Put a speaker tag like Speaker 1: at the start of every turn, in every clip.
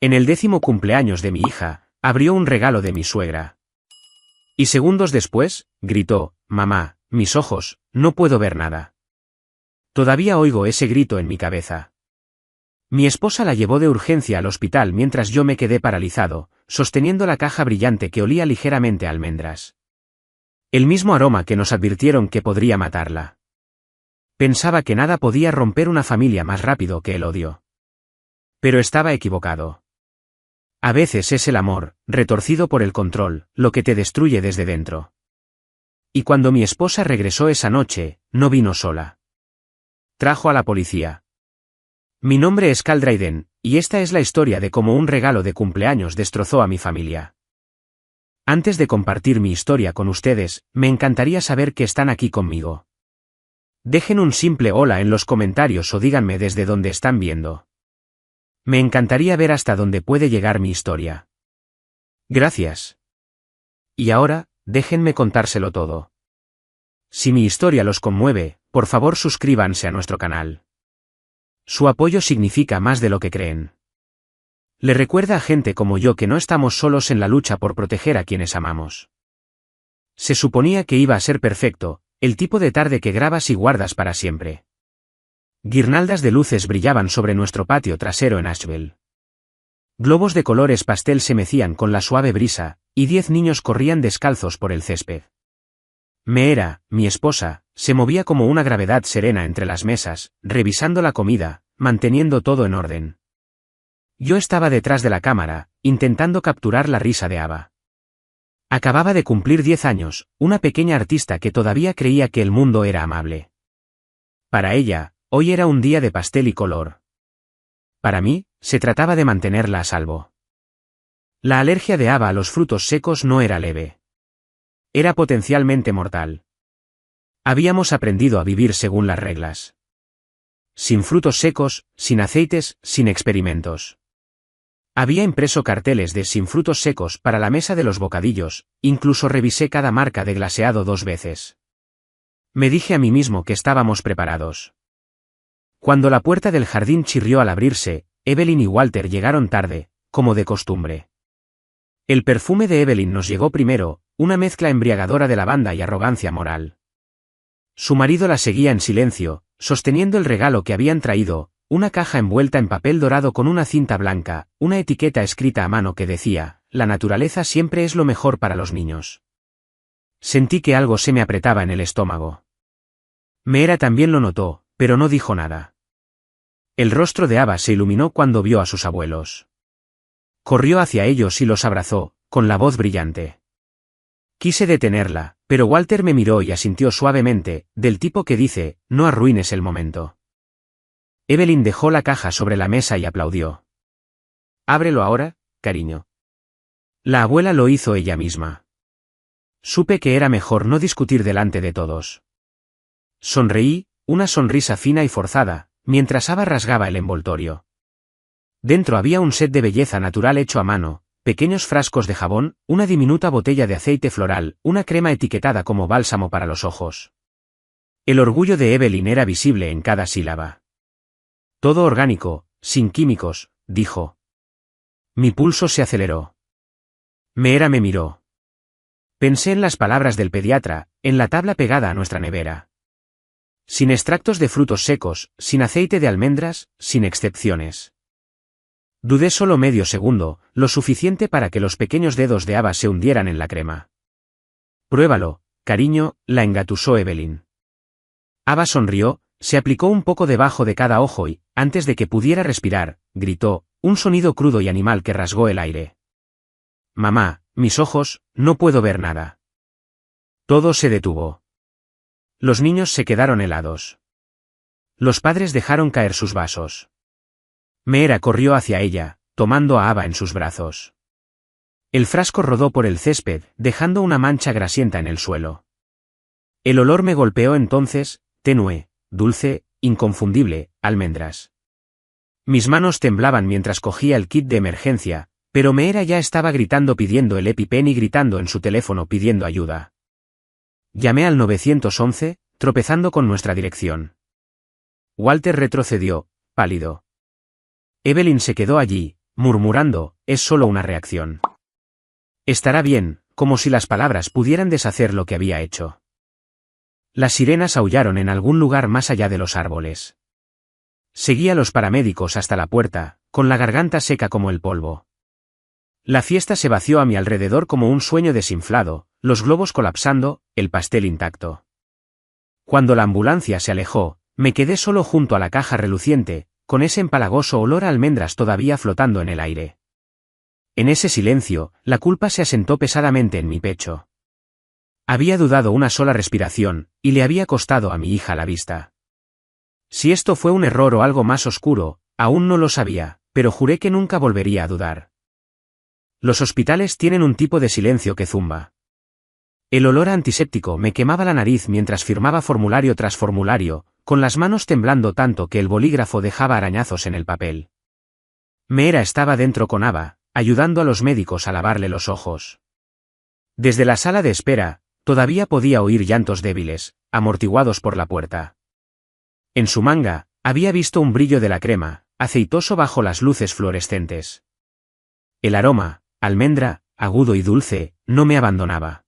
Speaker 1: En el 10º cumpleaños de mi hija, abrió un regalo de mi suegra. Y segundos después, gritó, «Mamá, mis ojos, no puedo ver nada». Todavía oigo ese grito en mi cabeza. Mi esposa la llevó de urgencia al hospital mientras yo me quedé paralizado, sosteniendo la caja brillante que olía ligeramente a almendras. El mismo aroma que nos advirtieron que podría matarla. Pensaba que nada podía romper una familia más rápido que el odio. Pero estaba equivocado. A veces es el amor, retorcido por el control, lo que te destruye desde dentro. Y cuando mi esposa regresó esa noche, no vino sola. Trajo a la policía. Mi nombre es Cal Dryden, y esta es la historia de cómo un regalo de cumpleaños destrozó a mi familia. Antes de compartir mi historia con ustedes, me encantaría saber que están aquí conmigo. Dejen un simple hola en los comentarios o díganme desde dónde están viendo. Me encantaría ver hasta dónde puede llegar mi historia. Gracias. Y ahora, déjenme contárselo todo. Si mi historia los conmueve, por favor suscríbanse a nuestro canal. Su apoyo significa más de lo que creen. Le recuerda a gente como yo que no estamos solos en la lucha por proteger a quienes amamos. Se suponía que iba a ser perfecto, el tipo de tarde que grabas y guardas para siempre. Guirnaldas de luces brillaban sobre nuestro patio trasero en Asheville. Globos de colores pastel se mecían con la suave brisa, y 10 niños corrían descalzos por el césped. Meera, mi esposa, se movía como una gravedad serena entre las mesas, revisando la comida, manteniendo todo en orden. Yo estaba detrás de la cámara, intentando capturar la risa de Ava. Acababa de cumplir 10 años, una pequeña artista que todavía creía que el mundo era amable. Para ella, hoy era un día de pastel y color. Para mí, se trataba de mantenerla a salvo. La alergia de Ava a los frutos secos no era leve. Era potencialmente mortal. Habíamos aprendido a vivir según las reglas. Sin frutos secos, sin aceites, sin experimentos. Había impreso carteles de sin frutos secos para la mesa de los bocadillos, incluso revisé cada marca de glaseado 2 veces. Me dije a mí mismo que estábamos preparados. Cuando la puerta del jardín chirrió al abrirse, Evelyn y Walter llegaron tarde, como de costumbre. El perfume de Evelyn nos llegó primero, una mezcla embriagadora de lavanda y arrogancia moral. Su marido la seguía en silencio, sosteniendo el regalo que habían traído, una caja envuelta en papel dorado con una cinta blanca, una etiqueta escrita a mano que decía, «La naturaleza siempre es lo mejor para los niños». Sentí que algo se me apretaba en el estómago. Meera también lo notó, pero no dijo nada. El rostro de Ava se iluminó cuando vio a sus abuelos. Corrió hacia ellos y los abrazó, con la voz brillante. Quise detenerla, pero Walter me miró y asintió suavemente, del tipo que dice, «No arruines el momento». Evelyn dejó la caja sobre la mesa y aplaudió. «Ábrelo ahora, cariño». La abuela lo hizo ella misma. Supe que era mejor no discutir delante de todos. Sonreí, una sonrisa fina y forzada, mientras Ava rasgaba el envoltorio. Dentro había un set de belleza natural hecho a mano, pequeños frascos de jabón, una diminuta botella de aceite floral, una crema etiquetada como bálsamo para los ojos. El orgullo de Evelyn era visible en cada sílaba. «Todo orgánico, sin químicos», dijo. Mi pulso se aceleró. Meera me miró. Pensé en las palabras del pediatra, en la tabla pegada a nuestra nevera. Sin extractos de frutos secos, sin aceite de almendras, sin excepciones. Dudé solo medio segundo, lo suficiente para que los pequeños dedos de Ava se hundieran en la crema. «Pruébalo, cariño», la engatusó Evelyn. Ava sonrió, se aplicó un poco debajo de cada ojo y, antes de que pudiera respirar, gritó, un sonido crudo y animal que rasgó el aire. «Mamá, mis ojos, no puedo ver nada». Todo se detuvo. Los niños se quedaron helados. Los padres dejaron caer sus vasos. Meera corrió hacia ella, tomando a Ava en sus brazos. El frasco rodó por el césped, dejando una mancha grasienta en el suelo. El olor me golpeó entonces, tenue, dulce, inconfundible, almendras. Mis manos temblaban mientras cogía el kit de emergencia, pero Meera ya estaba gritando pidiendo el EpiPen y gritando en su teléfono pidiendo ayuda. Llamé al 911, tropezando con nuestra dirección. Walter retrocedió, pálido. Evelyn se quedó allí, murmurando, es solo una reacción. Estará bien, como si las palabras pudieran deshacer lo que había hecho. Las sirenas aullaron en algún lugar más allá de los árboles. Seguí a los paramédicos hasta la puerta, con la garganta seca como el polvo. La fiesta se vació a mi alrededor como un sueño desinflado, los globos colapsando, el pastel intacto. Cuando la ambulancia se alejó, me quedé solo junto a la caja reluciente, con ese empalagoso olor a almendras todavía flotando en el aire. En ese silencio, la culpa se asentó pesadamente en mi pecho. Había dudado una sola respiración, y le había costado a mi hija la vista. Si esto fue un error o algo más oscuro, aún no lo sabía, pero juré que nunca volvería a dudar. Los hospitales tienen un tipo de silencio que zumba. El olor a antiséptico me quemaba la nariz mientras firmaba formulario tras formulario, con las manos temblando tanto que el bolígrafo dejaba arañazos en el papel. Meera estaba dentro con Ava, ayudando a los médicos a lavarle los ojos. Desde la sala de espera, todavía podía oír llantos débiles, amortiguados por la puerta. En su manga, había visto un brillo de la crema, aceitoso bajo las luces fluorescentes. El aroma, almendra, agudo y dulce, no me abandonaba.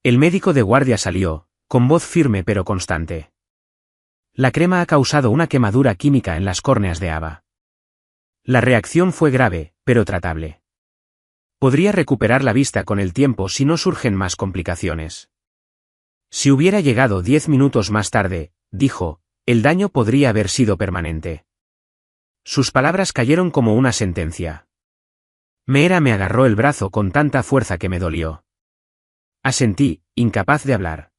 Speaker 1: El médico de guardia salió, con voz firme pero constante. La crema ha causado una quemadura química en las córneas de Ava. La reacción fue grave, pero tratable. Podría recuperar la vista con el tiempo si no surgen más complicaciones. Si hubiera llegado 10 minutos más tarde, dijo, el daño podría haber sido permanente. Sus palabras cayeron como una sentencia. Meera me agarró el brazo con tanta fuerza que me dolió. Asentí, incapaz de hablar.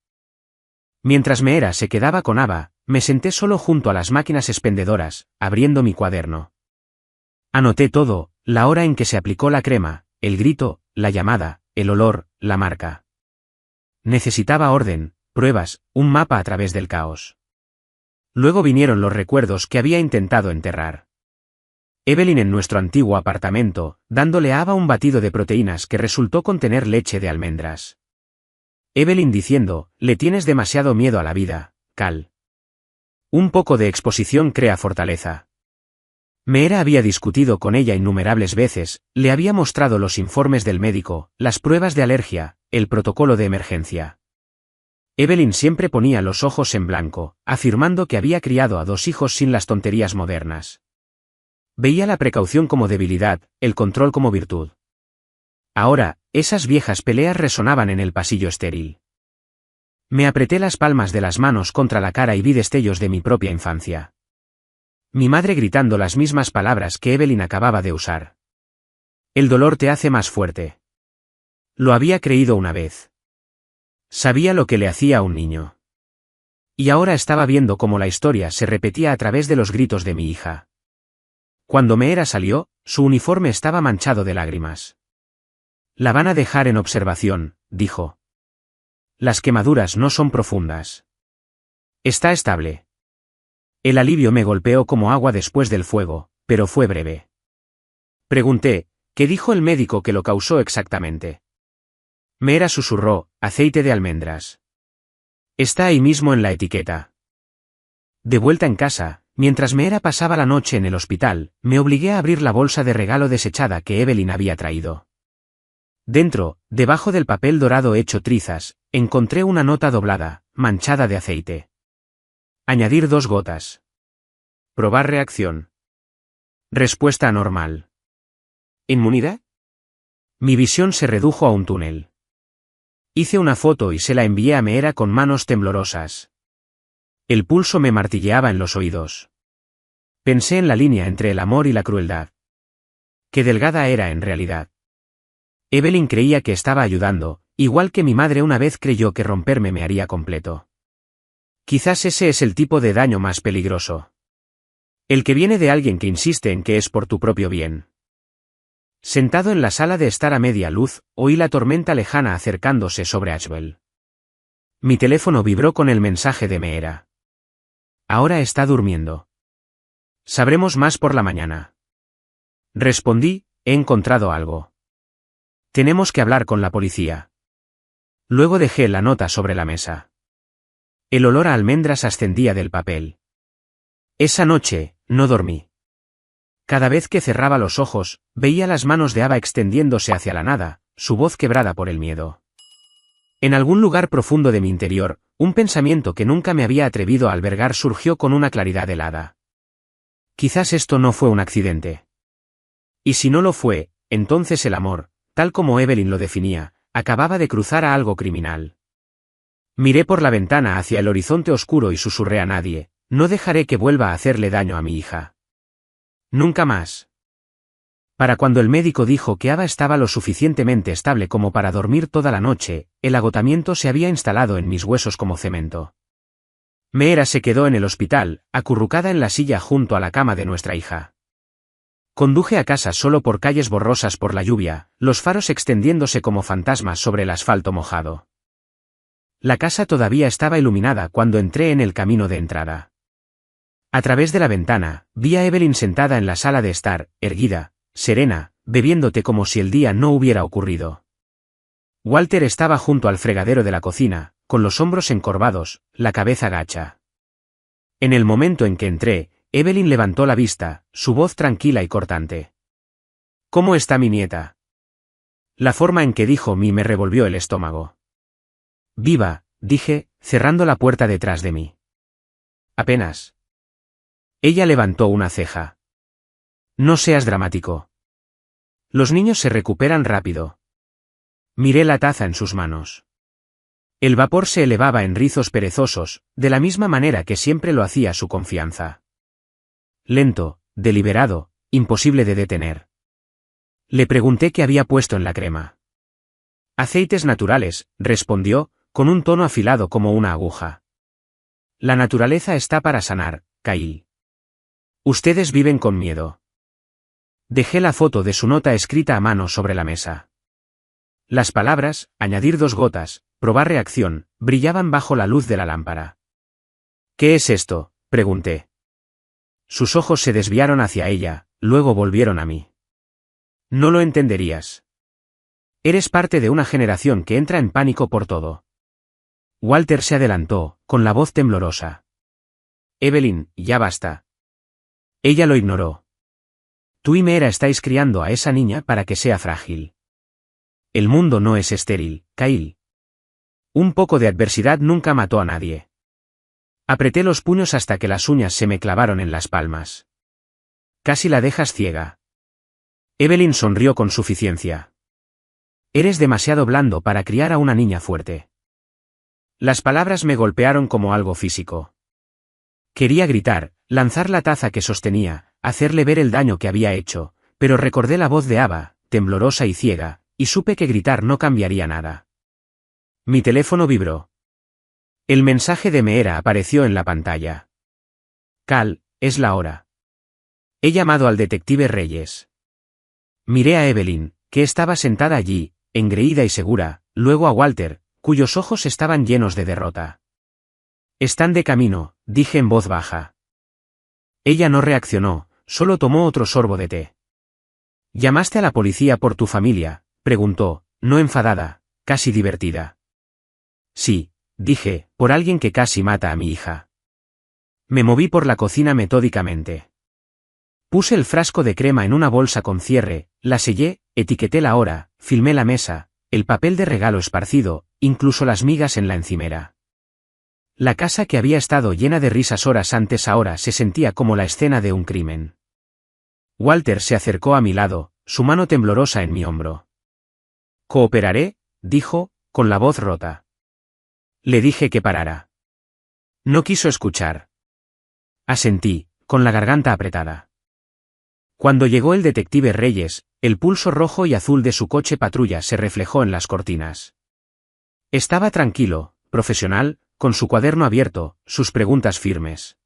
Speaker 1: Mientras Meera se quedaba con Ava, me senté solo junto a las máquinas expendedoras, abriendo mi cuaderno. Anoté todo, la hora en que se aplicó la crema, el grito, la llamada, el olor, la marca. Necesitaba orden, pruebas, un mapa a través del caos. Luego vinieron los recuerdos que había intentado enterrar. Evelyn en nuestro antiguo apartamento, dándole a Ava un batido de proteínas que resultó contener leche de almendras. Evelyn diciendo, le tienes demasiado miedo a la vida, Cal. Un poco de exposición crea fortaleza. Meera había discutido con ella innumerables veces, le había mostrado los informes del médico, las pruebas de alergia, el protocolo de emergencia. Evelyn siempre ponía los ojos en blanco, afirmando que había criado a 2 hijos sin las tonterías modernas. Veía la precaución como debilidad, el control como virtud. Ahora, esas viejas peleas resonaban en el pasillo estéril. Me apreté las palmas de las manos contra la cara y vi destellos de mi propia infancia. Mi madre gritando las mismas palabras que Evelyn acababa de usar. El dolor te hace más fuerte. Lo había creído una vez. Sabía lo que le hacía a un niño. Y ahora estaba viendo cómo la historia se repetía a través de los gritos de mi hija. Cuando Meera salió, su uniforme estaba manchado de lágrimas. La van a dejar en observación, dijo. Las quemaduras no son profundas. Está estable. El alivio me golpeó como agua después del fuego, pero fue breve. Pregunté, ¿qué dijo el médico que lo causó exactamente? Meera susurró, aceite de almendras. Está ahí mismo en la etiqueta. De vuelta en casa, mientras Meera pasaba la noche en el hospital, me obligué a abrir la bolsa de regalo desechada que Evelyn había traído. Dentro, debajo del papel dorado hecho trizas, encontré una nota doblada, manchada de aceite. Añadir 2 gotas. Probar reacción. Respuesta anormal. ¿Inmunidad? Mi visión se redujo a un túnel. Hice una foto y se la envié a Meera con manos temblorosas. El pulso me martilleaba en los oídos. Pensé en la línea entre el amor y la crueldad. Qué delgada era en realidad. Evelyn creía que estaba ayudando, igual que mi madre una vez creyó que romperme me haría completo. Quizás ese es el tipo de daño más peligroso. El que viene de alguien que insiste en que es por tu propio bien. Sentado en la sala de estar a media luz, oí la tormenta lejana acercándose sobre Ashwell. Mi teléfono vibró con el mensaje de Meera. Ahora está durmiendo. Sabremos más por la mañana. Respondí, he encontrado algo. Tenemos que hablar con la policía. Luego dejé la nota sobre la mesa. El olor a almendras ascendía del papel. Esa noche, no dormí. Cada vez que cerraba los ojos, veía las manos de Ava extendiéndose hacia la nada, su voz quebrada por el miedo. En algún lugar profundo de mi interior, un pensamiento que nunca me había atrevido a albergar surgió con una claridad helada. Quizás esto no fue un accidente. Y si no lo fue, entonces el amor, tal como Evelyn lo definía, acababa de cruzar a algo criminal. Miré por la ventana hacia el horizonte oscuro y susurré a nadie, no dejaré que vuelva a hacerle daño a mi hija. Nunca más. Para cuando el médico dijo que Ava estaba lo suficientemente estable como para dormir toda la noche, el agotamiento se había instalado en mis huesos como cemento. Meera se quedó en el hospital, acurrucada en la silla junto a la cama de nuestra hija. Conduje a casa solo por calles borrosas por la lluvia, los faros extendiéndose como fantasmas sobre el asfalto mojado. La casa todavía estaba iluminada cuando entré en el camino de entrada. A través de la ventana, vi a Evelyn sentada en la sala de estar, erguida, serena, bebiendo té como si el día no hubiera ocurrido. Walter estaba junto al fregadero de la cocina, con los hombros encorvados, la cabeza gacha. En el momento en que entré, Evelyn levantó la vista, su voz tranquila y cortante. ¿Cómo está mi nieta? La forma en que dijo mi me revolvió el estómago. Viva, dije, cerrando la puerta detrás de mí. Apenas. Ella levantó una ceja. No seas dramático. Los niños se recuperan rápido. Miré la taza en sus manos. El vapor se elevaba en rizos perezosos, de la misma manera que siempre lo hacía su confianza. Lento, deliberado, imposible de detener. Le pregunté qué había puesto en la crema. Aceites naturales, respondió, con un tono afilado como una aguja. La naturaleza está para sanar, Kyle. Ustedes viven con miedo. Dejé la foto de su nota escrita a mano sobre la mesa. Las palabras, añadir 2 gotas, probar reacción, brillaban bajo la luz de la lámpara. ¿Qué es esto?, pregunté. Sus ojos se desviaron hacia ella, luego volvieron a mí. No lo entenderías. Eres parte de una generación que entra en pánico por todo. Walter se adelantó, con la voz temblorosa. Evelyn, ya basta. Ella lo ignoró. Tú y Meera estáis criando a esa niña para que sea frágil. El mundo no es estéril, Kyle. Un poco de adversidad nunca mató a nadie. Apreté los puños hasta que las uñas se me clavaron en las palmas. Casi la dejas ciega. Evelyn sonrió con suficiencia. Eres demasiado blando para criar a una niña fuerte. Las palabras me golpearon como algo físico. Quería gritar, lanzar la taza que sostenía, hacerle ver el daño que había hecho, pero recordé la voz de Ava, temblorosa y ciega, y supe que gritar no cambiaría nada. Mi teléfono vibró. El mensaje de Meera apareció en la pantalla. Cal, es la hora. He llamado al detective Reyes. Miré a Evelyn, que estaba sentada allí, engreída y segura, luego a Walter, cuyos ojos estaban llenos de derrota. Están de camino, dije en voz baja. Ella no reaccionó, solo tomó otro sorbo de té. ¿Llamaste a la policía por tu familia?, preguntó, no enfadada, casi divertida. Sí, dije, por alguien que casi mata a mi hija. Me moví por la cocina metódicamente. Puse el frasco de crema en una bolsa con cierre, la sellé, etiqueté la hora, filmé la mesa, el papel de regalo esparcido, incluso las migas en la encimera. La casa que había estado llena de risas horas antes ahora se sentía como la escena de un crimen. Walter se acercó a mi lado, su mano temblorosa en mi hombro. «Cooperaré», dijo, con la voz rota. Le dije que parara. No quiso escuchar. Asentí, con la garganta apretada. Cuando llegó el detective Reyes, el pulso rojo y azul de su coche patrulla se reflejó en las cortinas. Estaba tranquilo, profesional, con su cuaderno abierto, sus preguntas firmes.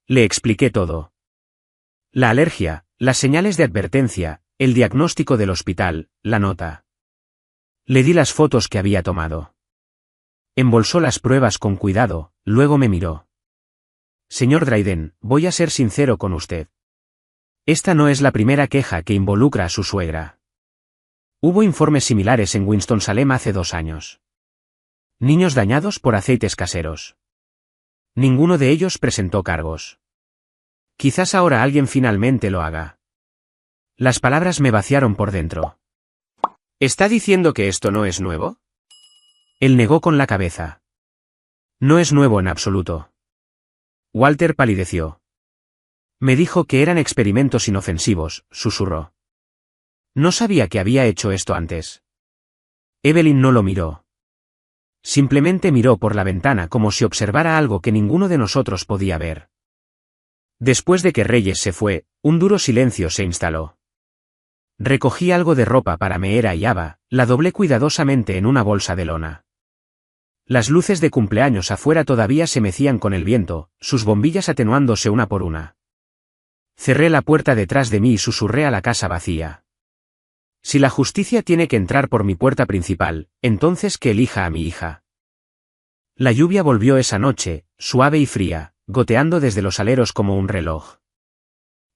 Speaker 1: Le expliqué todo. La alergia, las señales de advertencia, el diagnóstico del hospital, la nota. Le di las fotos que había tomado. Embolsó las pruebas con cuidado, luego me miró. Señor Dryden, voy a ser sincero con usted. Esta no es la primera queja que involucra a su suegra. Hubo informes similares en Winston-Salem hace 2 años. Niños dañados por aceites caseros. Ninguno de ellos presentó cargos. Quizás ahora alguien finalmente lo haga. Las palabras me vaciaron por dentro. ¿Está diciendo que esto no es nuevo? Él negó con la cabeza. No es nuevo en absoluto. Walter palideció. Me dijo que eran experimentos inofensivos, susurró. No sabía que había hecho esto antes. Evelyn no lo miró. Simplemente miró por la ventana como si observara algo que ninguno de nosotros podía ver. Después de que Reyes se fue, un duro silencio se instaló. Recogí algo de ropa para Meera y Ava, la doblé cuidadosamente en una bolsa de lona. Las luces de cumpleaños afuera todavía se mecían con el viento, sus bombillas atenuándose una por una. Cerré la puerta detrás de mí y susurré a la casa vacía. Si la justicia tiene que entrar por mi puerta principal, entonces que elija a mi hija. La lluvia volvió esa noche, suave y fría, goteando desde los aleros como un reloj.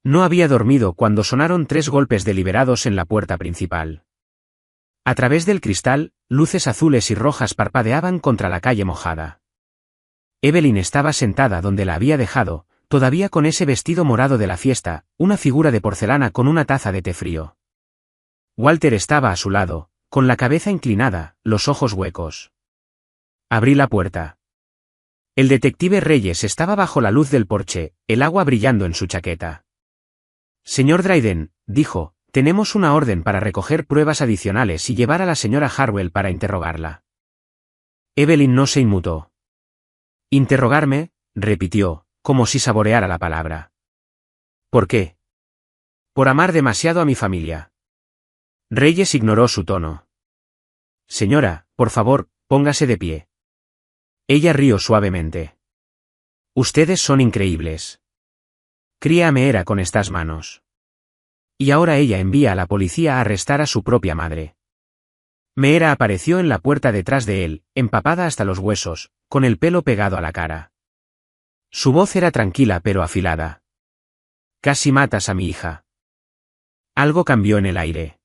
Speaker 1: No había dormido cuando sonaron 3 golpes deliberados en la puerta principal. A través del cristal, luces azules y rojas parpadeaban contra la calle mojada. Evelyn estaba sentada donde la había dejado, todavía con ese vestido morado de la fiesta, una figura de porcelana con una taza de té frío. Walter estaba a su lado, con la cabeza inclinada, los ojos huecos. Abrí la puerta. El detective Reyes estaba bajo la luz del porche, el agua brillando en su chaqueta. Señor Dryden, dijo, tenemos una orden para recoger pruebas adicionales y llevar a la señora Harwell para interrogarla. Evelyn no se inmutó. ¿Interrogarme?, repitió, como si saboreara la palabra. ¿Por qué? Por amar demasiado a mi familia. Reyes ignoró su tono. Señora, por favor, póngase de pie. Ella rió suavemente. Ustedes son increíbles. Cría a Meera con estas manos. Y ahora ella envía a la policía a arrestar a su propia madre. Meera apareció en la puerta detrás de él, empapada hasta los huesos, con el pelo pegado a la cara. Su voz era tranquila pero afilada. Casi matas a mi hija. Algo cambió en el aire.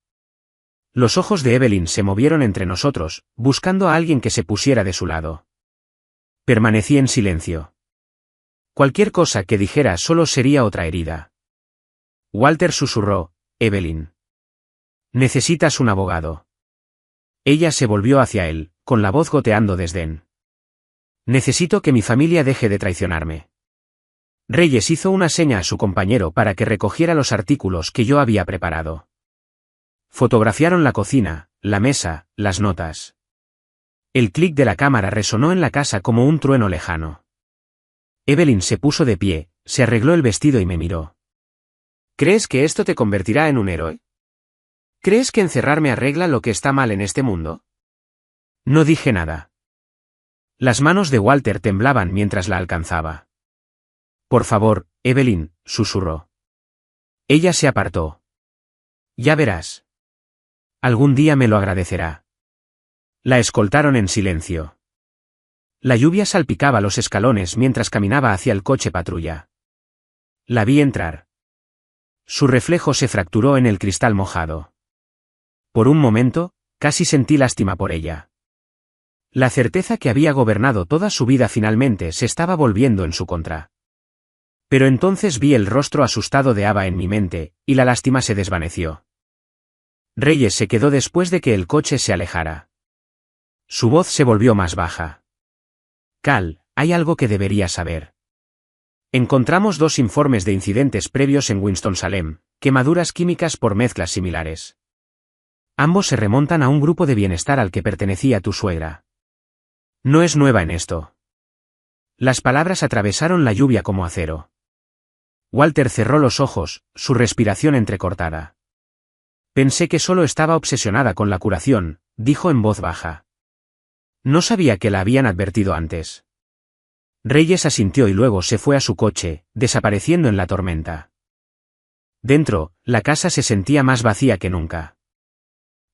Speaker 1: Los ojos de Evelyn se movieron entre nosotros, buscando a alguien que se pusiera de su lado. Permanecí en silencio. Cualquier cosa que dijera solo sería otra herida. Walter susurró, Evelyn. Necesitas un abogado. Ella se volvió hacia él, con la voz goteando desdén. Necesito que mi familia deje de traicionarme. Reyes hizo una seña a su compañero para que recogiera los artículos que yo había preparado. Fotografiaron la cocina, la mesa, las notas. El clic de la cámara resonó en la casa como un trueno lejano. Evelyn se puso de pie, se arregló el vestido y me miró. ¿Crees que esto te convertirá en un héroe? ¿Crees que encerrarme arregla lo que está mal en este mundo? No dije nada. Las manos de Walter temblaban mientras la alcanzaba. Por favor, Evelyn, susurró. Ella se apartó. Ya verás. Algún día me lo agradecerá. La escoltaron en silencio. La lluvia salpicaba los escalones mientras caminaba hacia el coche patrulla. La vi entrar. Su reflejo se fracturó en el cristal mojado. Por un momento, casi sentí lástima por ella. La certeza que había gobernado toda su vida finalmente se estaba volviendo en su contra. Pero entonces vi el rostro asustado de Ava en mi mente, y la lástima se desvaneció. Reyes se quedó después de que el coche se alejara. Su voz se volvió más baja. Cal, hay algo que deberías saber. Encontramos 2 informes de incidentes previos en Winston-Salem, quemaduras químicas por mezclas similares. Ambos se remontan a un grupo de bienestar al que pertenecía tu suegra. No es nueva en esto. Las palabras atravesaron la lluvia como acero. Walter cerró los ojos, su respiración entrecortada. Pensé que solo estaba obsesionada con la curación, dijo en voz baja. No sabía que la habían advertido antes. Reyes asintió y luego se fue a su coche, desapareciendo en la tormenta. Dentro, la casa se sentía más vacía que nunca.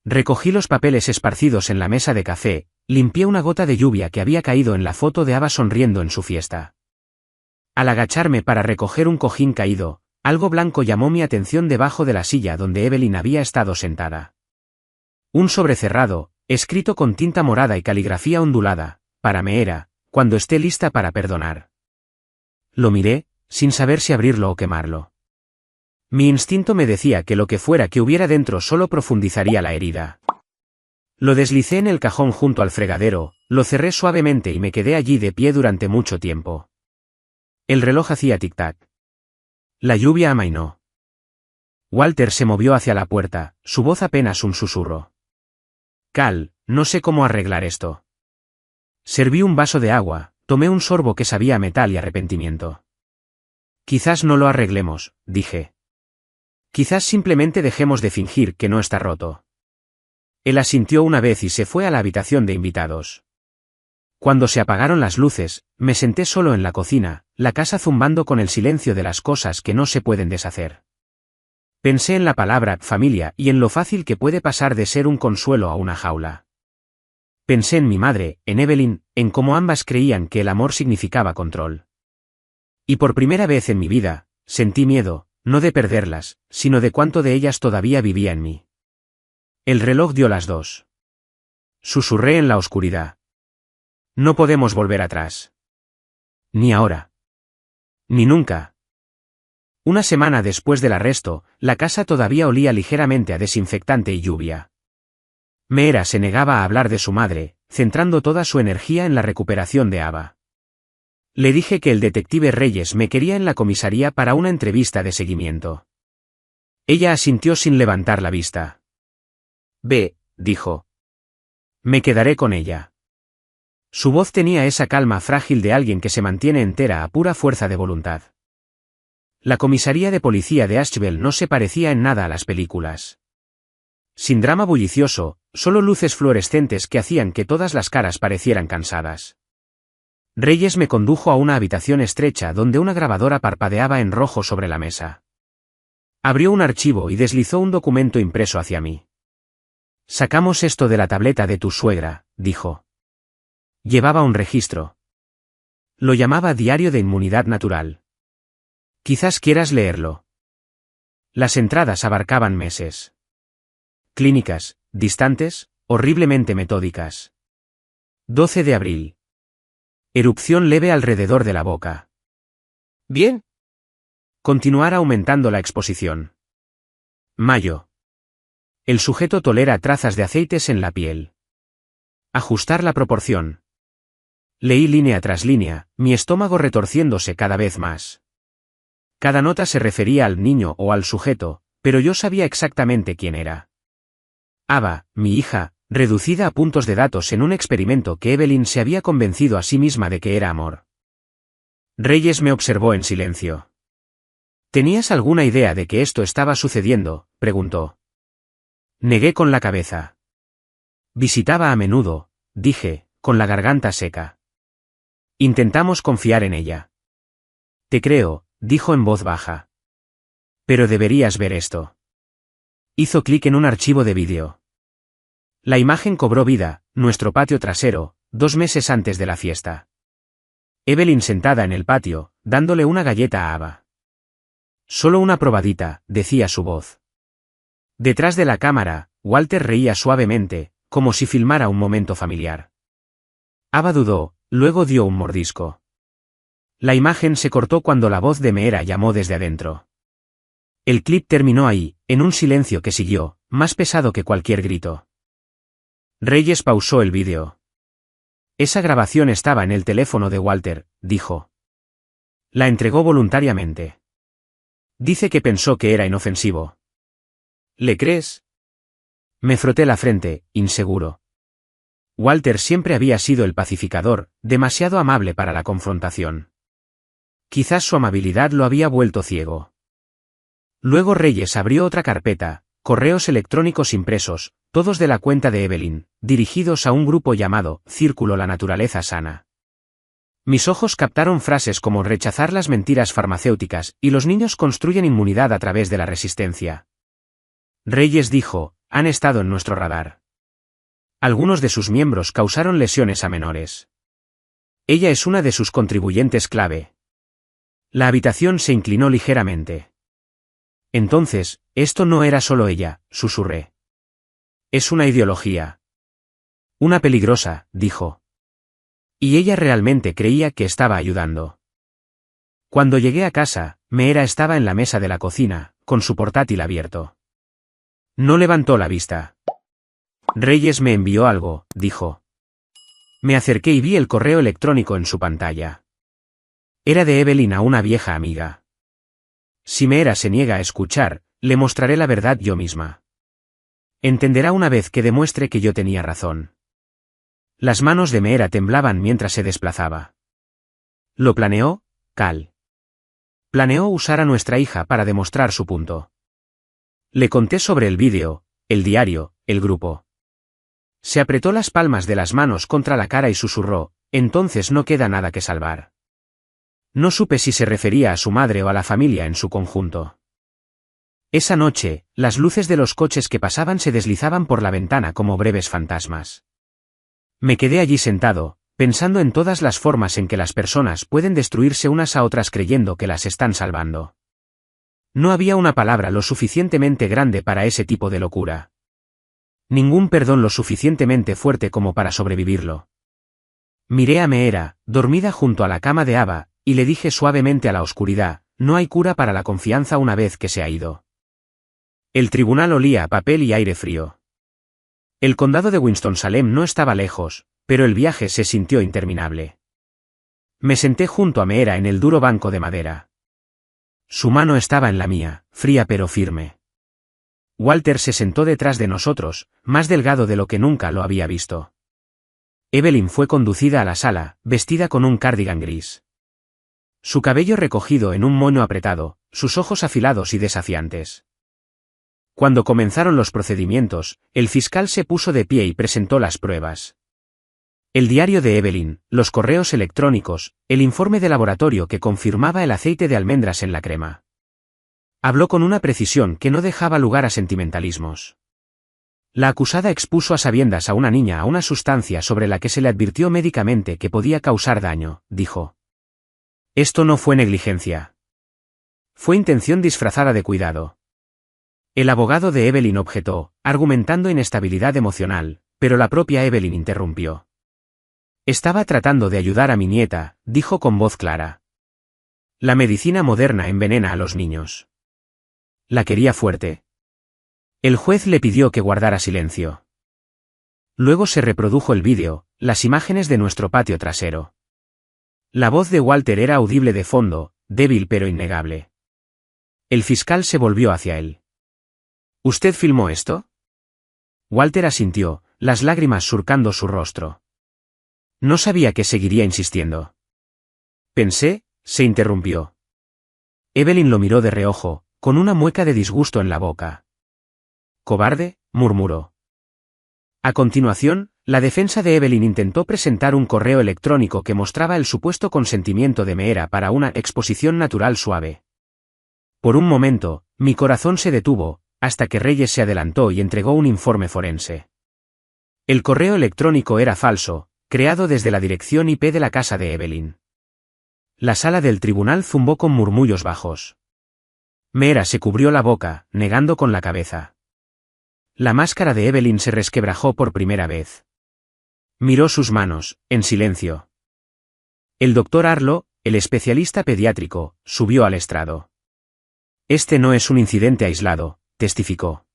Speaker 1: Recogí los papeles esparcidos en la mesa de café, limpié una gota de lluvia que había caído en la foto de Ava sonriendo en su fiesta. Al agacharme para recoger un cojín caído, algo blanco llamó mi atención debajo de la silla donde Evelyn había estado sentada. Un sobre cerrado, escrito con tinta morada y caligrafía ondulada, para Meera, cuando esté lista para perdonar. Lo miré, sin saber si abrirlo o quemarlo. Mi instinto me decía que lo que fuera que hubiera dentro solo profundizaría la herida. Lo deslicé en el cajón junto al fregadero, lo cerré suavemente y me quedé allí de pie durante mucho tiempo. El reloj hacía tic-tac. La lluvia amainó. Walter se movió hacia la puerta, su voz apenas un susurro. Cal, no sé cómo arreglar esto. Serví un vaso de agua, tomé un sorbo que sabía a metal y arrepentimiento. Quizás no lo arreglemos, dije. Quizás simplemente dejemos de fingir que no está roto. Él asintió una vez y se fue a la habitación de invitados. Cuando se apagaron las luces, me senté solo en la cocina, la casa zumbando con el silencio de las cosas que no se pueden deshacer. Pensé en la palabra familia y en lo fácil que puede pasar de ser un consuelo a una jaula. Pensé en mi madre, en Evelyn, en cómo ambas creían que el amor significaba control. Y por primera vez en mi vida, sentí miedo, no de perderlas, sino de cuánto de ellas todavía vivía en mí. El reloj dio las 2. Susurré en la oscuridad. No podemos volver atrás. Ni ahora. Ni nunca. Una semana después del arresto, la casa todavía olía ligeramente a desinfectante y lluvia. Meera se negaba a hablar de su madre, centrando toda su energía en la recuperación de Ava. Le dije que el detective Reyes me quería en la comisaría para una entrevista de seguimiento. Ella asintió sin levantar la vista. Ve, dijo. Me quedaré con ella. Su voz tenía esa calma frágil de alguien que se mantiene entera a pura fuerza de voluntad. La comisaría de policía de Asheville no se parecía en nada a las películas. Sin drama bullicioso, solo luces fluorescentes que hacían que todas las caras parecieran cansadas. Reyes me condujo a una habitación estrecha donde una grabadora parpadeaba en rojo sobre la mesa. Abrió un archivo y deslizó un documento impreso hacia mí. Sacamos esto de la tableta de tu suegra, dijo. Llevaba un registro. Lo llamaba Diario de Inmunidad Natural. Quizás quieras leerlo. Las entradas abarcaban meses. Clínicas, distantes, horriblemente metódicas. 12 de abril. Erupción leve alrededor de la boca. Bien. Continuar aumentando la exposición. Mayo. El sujeto tolera trazas de aceites en la piel. Ajustar la proporción. Leí línea tras línea, mi estómago retorciéndose cada vez más. Cada nota se refería al niño o al sujeto, pero yo sabía exactamente quién era. Ava, mi hija, reducida a puntos de datos en un experimento que Evelyn se había convencido a sí misma de que era amor. Reyes me observó en silencio. ¿Tenías alguna idea de que esto estaba sucediendo?, preguntó. Negué con la cabeza. Visitaba a menudo, dije, con la garganta seca. Intentamos confiar en ella. Te creo, dijo en voz baja. Pero deberías ver esto. Hizo clic en un archivo de vídeo. La imagen cobró vida, nuestro patio trasero, 2 meses antes de la fiesta. Evelyn sentada en el patio, dándole una galleta a Ava. Solo una probadita, decía su voz. Detrás de la cámara, Walter reía suavemente, como si filmara un momento familiar. Ava dudó, luego dio un mordisco. La imagen se cortó cuando la voz de Meera llamó desde adentro. El clip terminó ahí, en un silencio que siguió, más pesado que cualquier grito. Reyes pausó el vídeo. Esa grabación estaba en el teléfono de Walter, dijo. La entregó voluntariamente. Dice que pensó que era inofensivo. ¿Le crees? Me froté la frente, inseguro. Walter siempre había sido el pacificador, demasiado amable para la confrontación. Quizás su amabilidad lo había vuelto ciego. Luego Reyes abrió otra carpeta, correos electrónicos impresos, todos de la cuenta de Evelyn, dirigidos a un grupo llamado Círculo La Naturaleza Sana. Mis ojos captaron frases como rechazar las mentiras farmacéuticas y los niños construyen inmunidad a través de la resistencia. Reyes dijo, han estado en nuestro radar. Algunos de sus miembros causaron lesiones a menores. Ella es una de sus contribuyentes clave. La habitación se inclinó ligeramente. Entonces, esto no era solo ella, susurré. Es una ideología. Una peligrosa, dijo. Y ella realmente creía que estaba ayudando. Cuando llegué a casa, Meera estaba en la mesa de la cocina, con su portátil abierto. No levantó la vista. Reyes me envió algo, dijo. Me acerqué y vi el correo electrónico en su pantalla. Era de Evelyn a una vieja amiga. Si Meera se niega a escuchar, le mostraré la verdad yo misma. Entenderá una vez que demuestre que yo tenía razón. Las manos de Meera temblaban mientras se desplazaba. ¿Lo planeó, Cal? Planeó usar a nuestra hija para demostrar su punto. Le conté sobre el vídeo, el diario, el grupo. Se apretó las palmas de las manos contra la cara y susurró, entonces no queda nada que salvar. No supe si se refería a su madre o a la familia en su conjunto. Esa noche, las luces de los coches que pasaban se deslizaban por la ventana como breves fantasmas. Me quedé allí sentado, pensando en todas las formas en que las personas pueden destruirse unas a otras creyendo que las están salvando. No había una palabra lo suficientemente grande para ese tipo de locura. Ningún perdón lo suficientemente fuerte como para sobrevivirlo. Miré a Meera, dormida junto a la cama de Ava, y le dije suavemente a la oscuridad, no hay cura para la confianza una vez que se ha ido. El tribunal olía a papel y aire frío. El condado de Winston-Salem no estaba lejos, pero el viaje se sintió interminable. Me senté junto a Meera en el duro banco de madera. Su mano estaba en la mía, fría pero firme. Walter se sentó detrás de nosotros, más delgado de lo que nunca lo había visto. Evelyn fue conducida a la sala, vestida con un cardigan gris. Su cabello recogido en un moño apretado, sus ojos afilados y desafiantes. Cuando comenzaron los procedimientos, el fiscal se puso de pie y presentó las pruebas. El diario de Evelyn, los correos electrónicos, el informe de laboratorio que confirmaba el aceite de almendras en la crema. Habló con una precisión que no dejaba lugar a sentimentalismos. La acusada expuso a sabiendas a una niña a una sustancia sobre la que se le advirtió médicamente que podía causar daño, dijo. Esto no fue negligencia. Fue intención disfrazada de cuidado. El abogado de Evelyn objetó, argumentando inestabilidad emocional, pero la propia Evelyn interrumpió. Estaba tratando de ayudar a mi nieta, dijo con voz clara. La medicina moderna envenena a los niños. La quería fuerte. El juez le pidió que guardara silencio. Luego se reprodujo el vídeo, las imágenes de nuestro patio trasero. La voz de Walter era audible de fondo, débil pero innegable. El fiscal se volvió hacia él. ¿Usted filmó esto? Walter asintió, las lágrimas surcando su rostro. No sabía que seguiría insistiendo. Pensé, se interrumpió. Evelyn lo miró de reojo, con una mueca de disgusto en la boca. «Cobarde», murmuró. A continuación, la defensa de Evelyn intentó presentar un correo electrónico que mostraba el supuesto consentimiento de Meera para una exposición natural suave. Por un momento, mi corazón se detuvo, hasta que Reyes se adelantó y entregó un informe forense. El correo electrónico era falso, creado desde la dirección IP de la casa de Evelyn. La sala del tribunal zumbó con murmullos bajos. Meera se cubrió la boca, negando con la cabeza. La máscara de Evelyn se resquebrajó por primera vez. Miró sus manos, en silencio. El doctor Arlo, el especialista pediátrico, subió al estrado. Este no es un incidente aislado, testificó.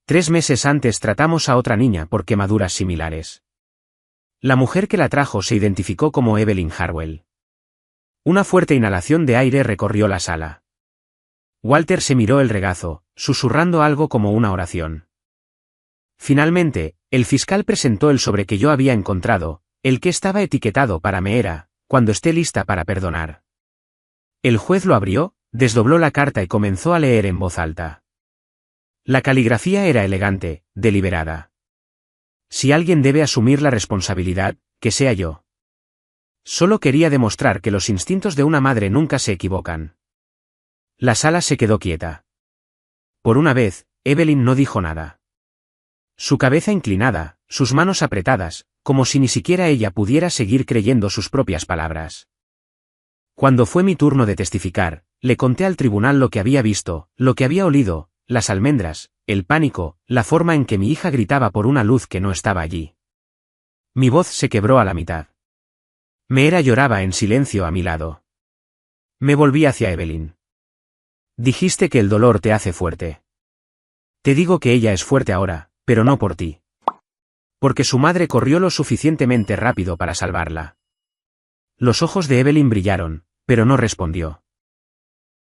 Speaker 1: 3 meses antes tratamos a otra niña por quemaduras similares. La mujer que la trajo se identificó como Evelyn Harwell. Una fuerte inhalación de aire recorrió la sala. Walter se miró el regazo, susurrando algo como una oración. Finalmente, el fiscal presentó el sobre que yo había encontrado, el que estaba etiquetado para Meera, cuando esté lista para perdonar. El juez lo abrió, desdobló la carta y comenzó a leer en voz alta. La caligrafía era elegante, deliberada. Si alguien debe asumir la responsabilidad, que sea yo. Solo quería demostrar que los instintos de una madre nunca se equivocan. La sala se quedó quieta. Por una vez, Evelyn no dijo nada. Su cabeza inclinada, sus manos apretadas, como si ni siquiera ella pudiera seguir creyendo sus propias palabras. Cuando fue mi turno de testificar, le conté al tribunal lo que había visto, lo que había olido, las almendras, el pánico, la forma en que mi hija gritaba por una luz que no estaba allí. Mi voz se quebró a la mitad. Meera lloraba en silencio a mi lado. Me volví hacia Evelyn. Dijiste que el dolor te hace fuerte. Te digo que ella es fuerte ahora, pero no por ti. Porque su madre corrió lo suficientemente rápido para salvarla. Los ojos de Evelyn brillaron, pero no respondió.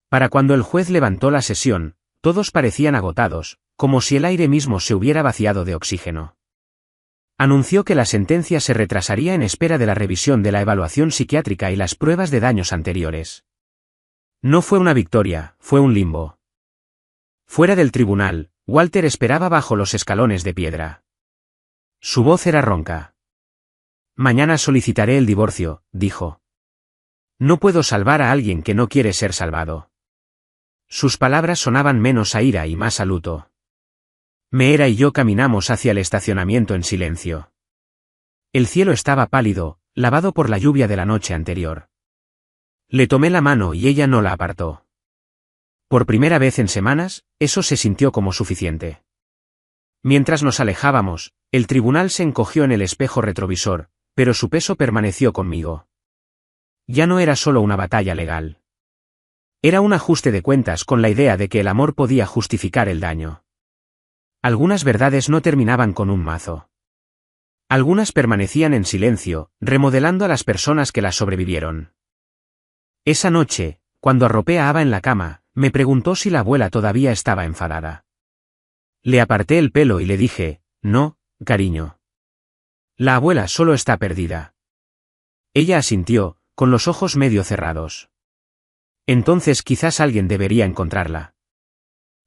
Speaker 1: Para cuando el juez levantó la sesión, todos parecían agotados, como si el aire mismo se hubiera vaciado de oxígeno. Anunció que la sentencia se retrasaría en espera de la revisión de la evaluación psiquiátrica y las pruebas de daños anteriores. No fue una victoria, fue un limbo. Fuera del tribunal, Walter esperaba bajo los escalones de piedra. Su voz era ronca. Mañana solicitaré el divorcio, dijo. No puedo salvar a alguien que no quiere ser salvado. Sus palabras sonaban menos a ira y más a luto. Meera y yo caminamos hacia el estacionamiento en silencio. El cielo estaba pálido, lavado por la lluvia de la noche anterior. Le tomé la mano y ella no la apartó. Por primera vez en semanas, eso se sintió como suficiente. Mientras nos alejábamos, el tribunal se encogió en el espejo retrovisor, pero su peso permaneció conmigo. Ya no era solo una batalla legal. Era un ajuste de cuentas con la idea de que el amor podía justificar el daño. Algunas verdades no terminaban con un mazo. Algunas permanecían en silencio, remodelando a las personas que las sobrevivieron. Esa noche, cuando arropé a Ava en la cama, me preguntó si la abuela todavía estaba enfadada. Le aparté el pelo y le dije, no, cariño. La abuela solo está perdida. Ella asintió, con los ojos medio cerrados. Entonces quizás alguien debería encontrarla.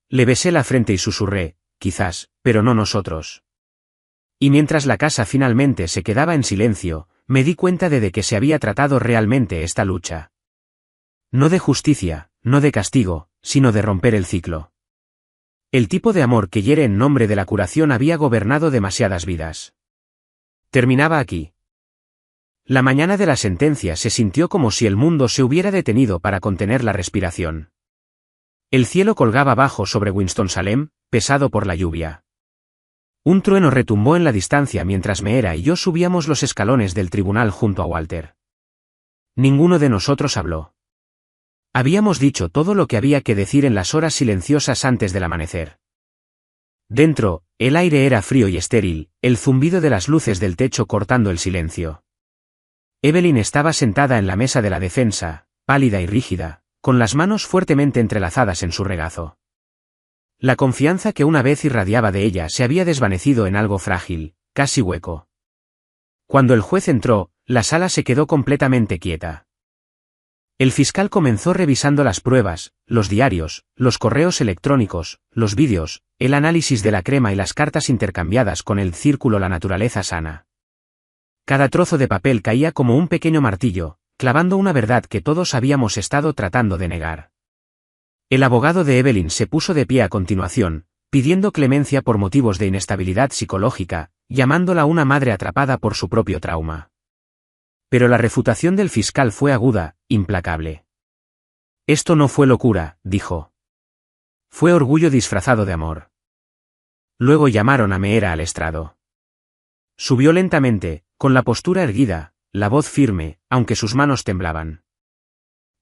Speaker 1: Le besé la frente y susurré, quizás, pero no nosotros. Y mientras la casa finalmente se quedaba en silencio, me di cuenta de qué se había tratado realmente esta lucha. No de justicia, no de castigo, sino de romper el ciclo. El tipo de amor que hiere en nombre de la curación había gobernado demasiadas vidas. Terminaba aquí. La mañana de la sentencia se sintió como si el mundo se hubiera detenido para contener la respiración. El cielo colgaba bajo sobre Winston-Salem, pesado por la lluvia. Un trueno retumbó en la distancia mientras Meera y yo subíamos los escalones del tribunal junto a Walter. Ninguno de nosotros habló. Habíamos dicho todo lo que había que decir en las horas silenciosas antes del amanecer. Dentro, el aire era frío y estéril, el zumbido de las luces del techo cortando el silencio. Evelyn estaba sentada en la mesa de la defensa, pálida y rígida, con las manos fuertemente entrelazadas en su regazo. La confianza que una vez irradiaba de ella se había desvanecido en algo frágil, casi hueco. Cuando el juez entró, la sala se quedó completamente quieta. El fiscal comenzó revisando las pruebas, los diarios, los correos electrónicos, los vídeos, el análisis de la crema y las cartas intercambiadas con el círculo La Naturaleza Sana. Cada trozo de papel caía como un pequeño martillo, clavando una verdad que todos habíamos estado tratando de negar. El abogado de Evelyn se puso de pie a continuación, pidiendo clemencia por motivos de inestabilidad psicológica, llamándola una madre atrapada por su propio trauma. Pero la refutación del fiscal fue aguda, implacable. Esto no fue locura, dijo. Fue orgullo disfrazado de amor. Luego llamaron a Meera al estrado. Subió lentamente, con la postura erguida, la voz firme, aunque sus manos temblaban.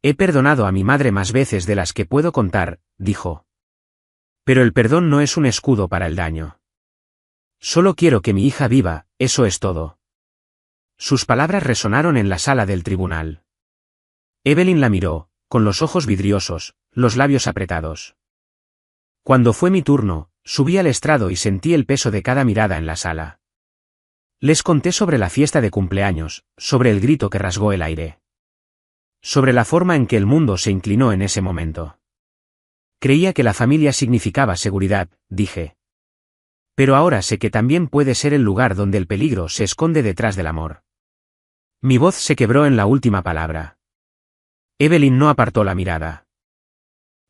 Speaker 1: He perdonado a mi madre más veces de las que puedo contar, dijo. Pero el perdón no es un escudo para el daño. Solo quiero que mi hija viva, eso es todo. Sus palabras resonaron en la sala del tribunal. Evelyn la miró, con los ojos vidriosos, los labios apretados. Cuando fue mi turno, subí al estrado y sentí el peso de cada mirada en la sala. Les conté sobre la fiesta de cumpleaños, sobre el grito que rasgó el aire. Sobre la forma en que el mundo se inclinó en ese momento. Creía que la familia significaba seguridad, dije. Pero ahora sé que también puede ser el lugar donde el peligro se esconde detrás del amor. Mi voz se quebró en la última palabra. Evelyn no apartó la mirada.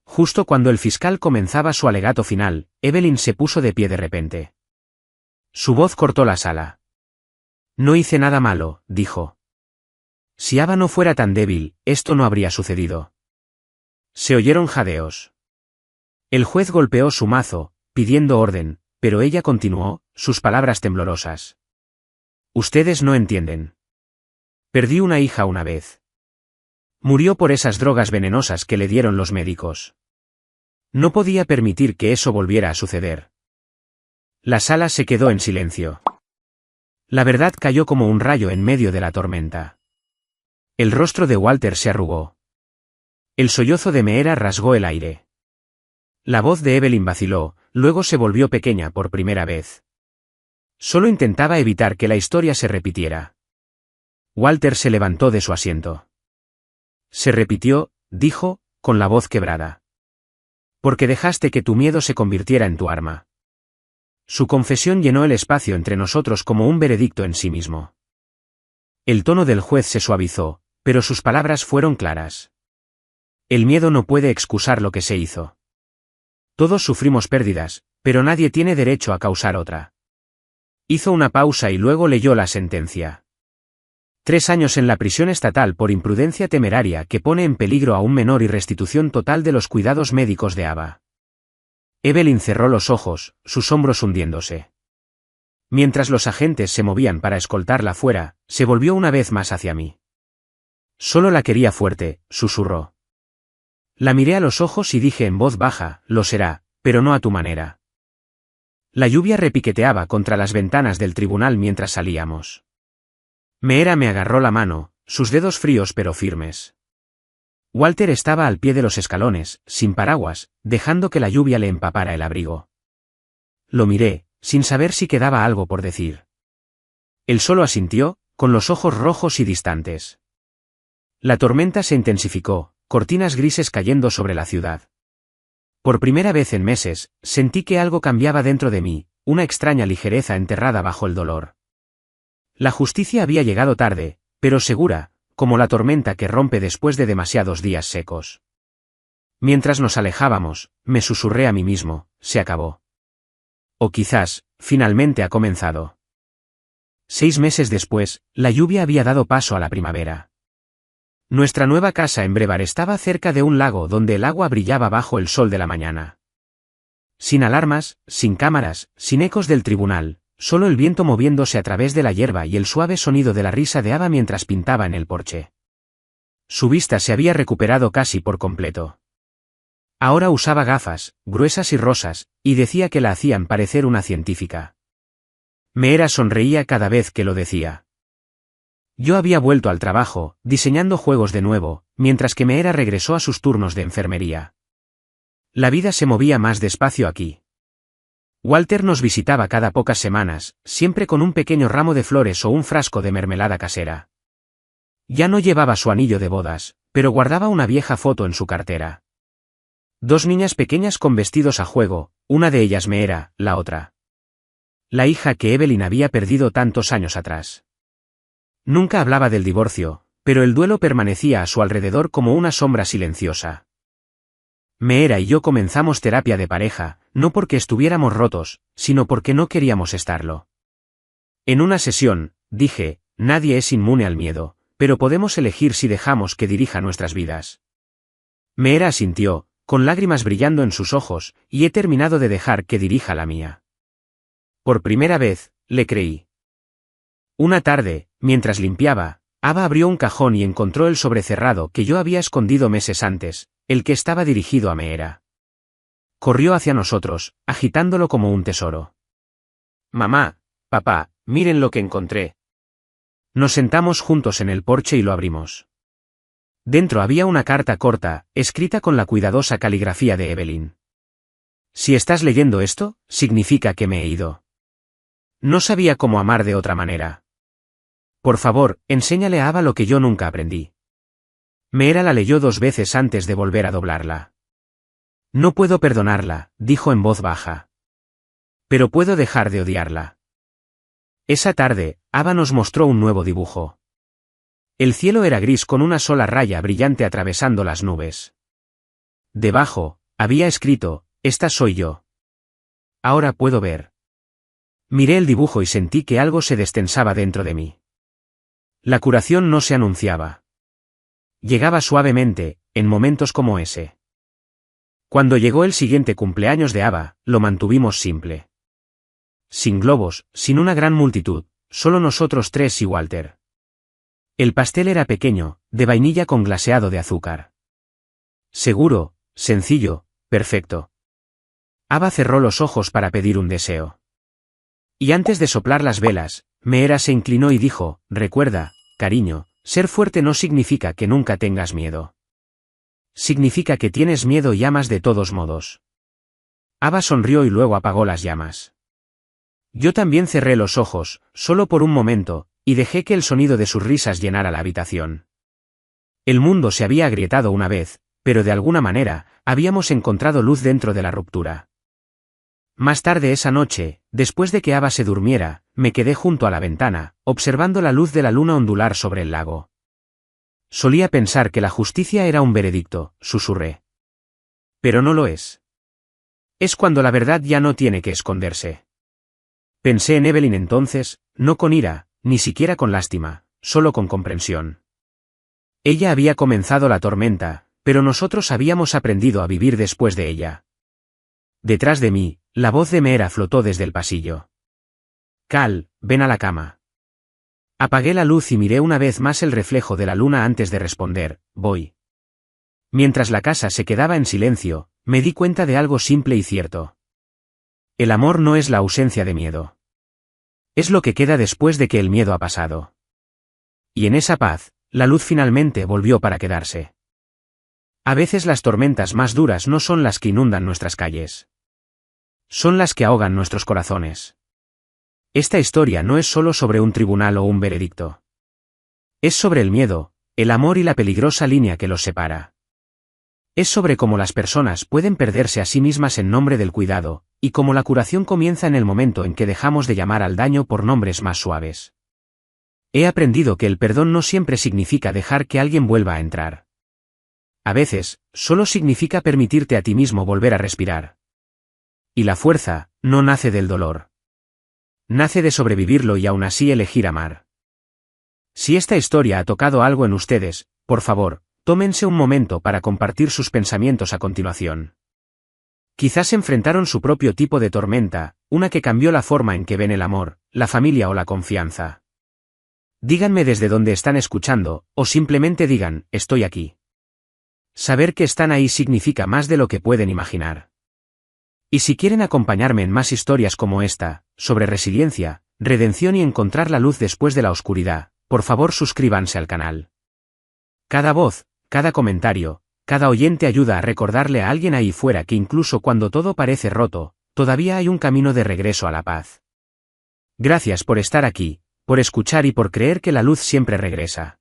Speaker 1: Justo cuando el fiscal comenzaba su alegato final, Evelyn se puso de pie de repente. Su voz cortó la sala. No hice nada malo, dijo. Si Ava no fuera tan débil, esto no habría sucedido. Se oyeron jadeos. El juez golpeó su mazo, pidiendo orden, pero ella continuó, sus palabras temblorosas. Ustedes no entienden. Perdí una hija una vez. Murió por esas drogas venenosas que le dieron los médicos. No podía permitir que eso volviera a suceder. La sala se quedó en silencio. La verdad cayó como un rayo en medio de la tormenta. El rostro de Walter se arrugó. El sollozo de Meera rasgó el aire. La voz de Evelyn vaciló, luego se volvió pequeña por primera vez. Solo intentaba evitar que la historia se repitiera. Walter se levantó de su asiento. Se repitió, dijo, con la voz quebrada. Porque dejaste que tu miedo se convirtiera en tu arma. Su confesión llenó el espacio entre nosotros como un veredicto en sí mismo. El tono del juez se suavizó, pero sus palabras fueron claras. El miedo no puede excusar lo que se hizo. Todos sufrimos pérdidas, pero nadie tiene derecho a causar otra. Hizo una pausa y luego leyó la sentencia. 3 años en la prisión estatal por imprudencia temeraria que pone en peligro a un menor y restitución total de los cuidados médicos de Ava. Evelyn cerró los ojos, sus hombros hundiéndose. Mientras los agentes se movían para escoltarla fuera, se volvió una vez más hacia mí. Solo la quería fuerte, susurró. La miré a los ojos y dije en voz baja, lo será, pero no a tu manera. La lluvia repiqueteaba contra las ventanas del tribunal mientras salíamos. Meera me agarró la mano, sus dedos fríos pero firmes. Walter estaba al pie de los escalones, sin paraguas, dejando que la lluvia le empapara el abrigo. Lo miré, sin saber si quedaba algo por decir. Él solo asintió, con los ojos rojos y distantes. La tormenta se intensificó, cortinas grises cayendo sobre la ciudad. Por primera vez en meses, sentí que algo cambiaba dentro de mí, una extraña ligereza enterrada bajo el dolor. La justicia había llegado tarde, pero segura, como la tormenta que rompe después de demasiados días secos. Mientras nos alejábamos, me susurré a mí mismo, se acabó. O quizás, finalmente ha comenzado. 6 meses después, la lluvia había dado paso a la primavera. Nuestra nueva casa en Brevar estaba cerca de un lago donde el agua brillaba bajo el sol de la mañana. Sin alarmas, sin cámaras, sin ecos del tribunal, solo el viento moviéndose a través de la hierba y el suave sonido de la risa de Ava mientras pintaba en el porche. Su vista se había recuperado casi por completo. Ahora usaba gafas, gruesas y rosas, y decía que la hacían parecer una científica. Meera sonreía cada vez que lo decía. Yo había vuelto al trabajo, diseñando juegos de nuevo, mientras que Meera regresó a sus turnos de enfermería. La vida se movía más despacio aquí. Walter nos visitaba cada pocas semanas, siempre con un pequeño ramo de flores o un frasco de mermelada casera. Ya no llevaba su anillo de bodas, pero guardaba una vieja foto en su cartera. 2 niñas pequeñas con vestidos a juego, una de ellas Meera, la otra. La hija que Evelyn había perdido tantos años atrás. Nunca hablaba del divorcio, pero el duelo permanecía a su alrededor como una sombra silenciosa. Meera y yo comenzamos terapia de pareja, no porque estuviéramos rotos, sino porque no queríamos estarlo. En una sesión, dije, nadie es inmune al miedo, pero podemos elegir si dejamos que dirija nuestras vidas. Meera asintió, con lágrimas brillando en sus ojos, y he terminado de dejar que dirija la mía. Por primera vez, le creí. Una tarde, mientras limpiaba, Ava abrió un cajón y encontró el sobre cerrado que yo había escondido meses antes, el que estaba dirigido a Meera. Corrió hacia nosotros, agitándolo como un tesoro. Mamá, papá, miren lo que encontré. Nos sentamos juntos en el porche y lo abrimos. Dentro había una carta corta, escrita con la cuidadosa caligrafía de Evelyn. Si estás leyendo esto, significa que me he ido. No sabía cómo amar de otra manera. Por favor, enséñale a Ava lo que yo nunca aprendí. Meera la leyó 2 veces antes de volver a doblarla. No puedo perdonarla, dijo en voz baja. Pero puedo dejar de odiarla. Esa tarde, Ava nos mostró un nuevo dibujo. El cielo era gris con una sola raya brillante atravesando las nubes. Debajo, había escrito, esta soy yo. Ahora puedo ver. Miré el dibujo y sentí que algo se destensaba dentro de mí. La curación no se anunciaba. Llegaba suavemente, en momentos como ese. Cuando llegó el siguiente cumpleaños de Ava, lo mantuvimos simple. Sin globos, sin una gran multitud, solo nosotros 3 y Walter. El pastel era pequeño, de vainilla con glaseado de azúcar. Seguro, sencillo, perfecto. Ava cerró los ojos para pedir un deseo. Y antes de soplar las velas, Meera se inclinó y dijo, recuerda, cariño, ser fuerte no significa que nunca tengas miedo. Significa que tienes miedo y amas de todos modos. Ava sonrió y luego apagó las llamas. Yo también cerré los ojos, solo por un momento, y dejé que el sonido de sus risas llenara la habitación. El mundo se había agrietado una vez, pero de alguna manera, habíamos encontrado luz dentro de la ruptura. Más tarde esa noche, después de que Ava se durmiera, me quedé junto a la ventana, observando la luz de la luna ondular sobre el lago. Solía pensar que la justicia era un veredicto, susurré. Pero no lo es. Es cuando la verdad ya no tiene que esconderse. Pensé en Evelyn entonces, no con ira, ni siquiera con lástima, solo con comprensión. Ella había comenzado la tormenta, pero nosotros habíamos aprendido a vivir después de ella. Detrás de mí, la voz de Meera flotó desde el pasillo. Cal, ven a la cama. Apagué la luz y miré una vez más el reflejo de la luna antes de responder, voy. Mientras la casa se quedaba en silencio, me di cuenta de algo simple y cierto. El amor no es la ausencia de miedo. Es lo que queda después de que el miedo ha pasado. Y en esa paz, la luz finalmente volvió para quedarse. A veces las tormentas más duras no son las que inundan nuestras calles. Son las que ahogan nuestros corazones. Esta historia no es solo sobre un tribunal o un veredicto. Es sobre el miedo, el amor y la peligrosa línea que los separa. Es sobre cómo las personas pueden perderse a sí mismas en nombre del cuidado, y cómo la curación comienza en el momento en que dejamos de llamar al daño por nombres más suaves. He aprendido que el perdón no siempre significa dejar que alguien vuelva a entrar. A veces, solo significa permitirte a ti mismo volver a respirar. Y la fuerza, no nace del dolor. Nace de sobrevivirlo y aún así elegir amar. Si esta historia ha tocado algo en ustedes, por favor, tómense un momento para compartir sus pensamientos a continuación. Quizás enfrentaron su propio tipo de tormenta, una que cambió la forma en que ven el amor, la familia o la confianza. Díganme desde dónde están escuchando, o simplemente digan, estoy aquí. Saber que están ahí significa más de lo que pueden imaginar. Y si quieren acompañarme en más historias como esta, sobre resiliencia, redención y encontrar la luz después de la oscuridad, por favor suscríbanse al canal. Cada voz, cada comentario, cada oyente ayuda a recordarle a alguien ahí fuera que incluso cuando todo parece roto, todavía hay un camino de regreso a la paz. Gracias por estar aquí, por escuchar y por creer que la luz siempre regresa.